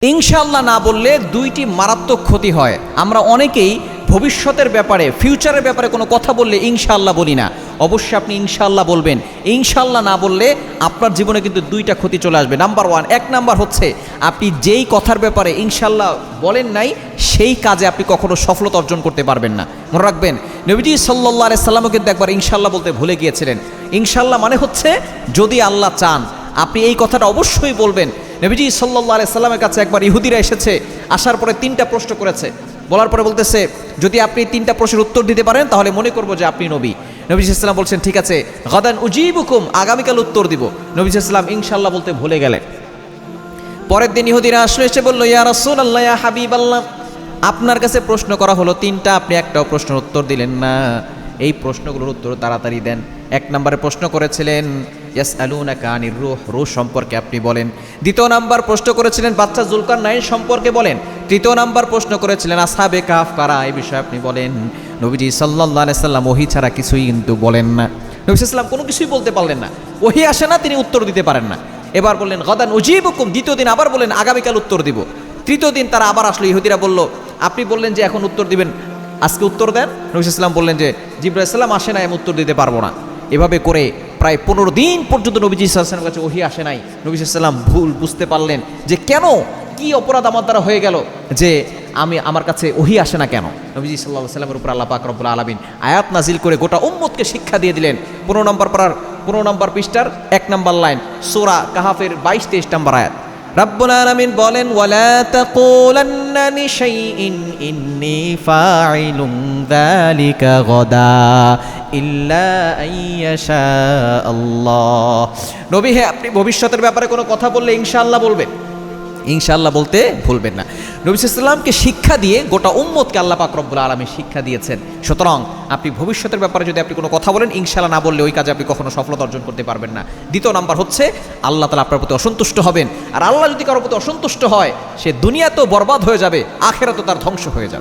ইনশাআল্লাহ না বললে দুইটি মারাত্মক ক্ষতি হয়। আমরা অনেকেই ভবিষ্যতের ব্যাপারে, ফিউচারের ব্যাপারে কোনো কথা বললে ইনশাআল্লাহ বলি না। অবশ্যই আপনি ইনশাআল্লাহ বলবেন। ইনশাআল্লাহ না বললে আপনার জীবনে কিন্তু দুইটা ক্ষতি চলে আসবে। নাম্বার ওয়ান, এক নাম্বার হচ্ছে আপনি যেই কথার ব্যাপারে ইনশাআল্লাহ বলেন নাই, সেই কাজে আপনি কখনো সফলতা অর্জন করতে পারবেন না। মনে রাখবেন, নবীজি সাল্লাল্লাহু আলাইহি সাল্লামও কিন্তু একবার ইনশাআল্লাহ বলতে ভুলে গিয়েছিলেন। ইনশাআল্লাহ মানে হচ্ছে যদি আল্লাহ চান, আপনি এই কথাটা অবশ্যই বলবেন। নবীজি সাল্লাল্লাহু আলাইহি সাল্লামের কাছে একবার ইহুদিরা এসেছে, আসার পরে তিনটা প্রশ্ন করেছে। বলার পরে বলতেছে, যদি আপনি তিনটা প্রশ্নের উত্তর দিতে পারেন তাহলে মনে করবো যে আপনি নবী। নবী সাল্লাল্লাহু আলাইহি সাল্লাম বলছেন, ঠিক আছে, গাদান উজিবুকুম, আগামীকাল উত্তর দিব। নবী সাল্লাল্লাহু আলাইহি সাল্লাম ইনশাআল্লাহ বলতে ভুলে গেলেন। পরের দিন ইহুদিরা আসলে এসে বলল, ইয়া রাসূলুল্লাহ, ইয়া হাবিবাল্লাহ, আপনার কাছে প্রশ্ন করা হলো তিনটা, আপনি একটাও প্রশ্নের উত্তর দিলেন না। এই প্রশ্নগুলোর উত্তর তাড়াতাড়ি দেন। এক নম্বরে প্রশ্ন করেছিলেন ইয়াসআলুনাকা আনির রূহ, রূহ সম্পর্কে আপনি বলেন। দ্বিতীয় নাম্বার প্রশ্ন করেছিলেন বাচ্চা যুলকারনাইন সম্পর্কে বলেন। তৃতীয় নাম্বার প্রশ্ন করেছিলেন আসহাবে কাহফ কারা, এই বিষয়ে আপনি বলেন। নবীজি সাল্লাল্লাহু আলাইহি সাল্লাম ওহী ছাড়া কিছুই কিন্তু বলেন না। নবী সাল্লাল্লাহু আলাইহি সাল্লাম কোনো কিছুই বলতে পারলেন না। ওহী আসে না, তিনি উত্তর দিতে পারেন না। এবার বললেন গাদান উজিবুকুম, দ্বিতীয় দিন আবার বললেন আগামীকাল উত্তর দিব। তৃতীয় দিন তারা আবার আসলো, ইহুদিরা বলল, আপনি বললেন যে এখন উত্তর দিবেন, আজকে উত্তর দেন। নবী সাল্লাল্লাহু আলাইহি সাল্লাম বললেন যে জিবরাইল সালাম আসে না, আমি উত্তর দিতে পারবো না। এভাবে করে প্রায় 15 দিন পর্যন্ত নবীজি সাল্লাল্লাহু আলাইহি ওয়াসাল্লামের কাছে ওহী আসে নাই। নবী সাল্লাল্লাহু আলাইহি ওয়াসাল্লাম ভুল বুঝতে পারলেন যে কেন, কি অপরাধ আমার দ্বারা হয়ে গেল যে আমার কাছে ওহী আসে না কেন। নবীজি সাল্লাল্লাহু আলাইহি ওয়াসাল্লামের উপর আল্লাহ পাক রব্বুল আলামিন আয়াত নাজিল করে গোটা উম্মতকে শিক্ষা দিয়ে দিলেন। 15 নম্বর পৃষ্ঠার 1 নম্বর লাইন, সূরা কাহফের 22-23 নম্বর আয়াত। রব্বুল আলামিন বলেন, ওয়ালা তাকুলান্না লিশাইইন ইন্নী ফাইলুন যালিকা গাদা ইল্লা আইয়াশা আল্লাহ। নবী হে, আপনি ভবিষ্যতের ব্যাপারে কোনো কথা বললে ইনশাআল্লাহ বলবেন, ইনশাআল্লাহ বলতে ভুলবেন না। নবী সাল্লাল্লাহু আলাইহি ওয়াসাল্লামকে শিক্ষা দিয়ে গোটা উম্মতকে আল্লাহ পাক রব্বুল আলামিন শিক্ষা দিয়েছেন। সুতরাং আপনি ভবিষ্যতের ব্যাপারে যদি আপনি কোনো কথা বলেন, ইনশাআল্লাহ না বললে ওই কাজে আপনি কখনো সফলতা অর্জন করতে পারবেন না। দ্বিতীয় নাম্বার হচ্ছে আল্লাহ তাআলা আপনার প্রতি অসন্তুষ্ট হবেন। আর আল্লাহ যদি কারোর প্রতি অসন্তুষ্ট হয়, সে দুনিয়াতেও বরবাদ হয়ে যাবে, আখিরাতেও তার ধ্বংস হয়ে যাবে।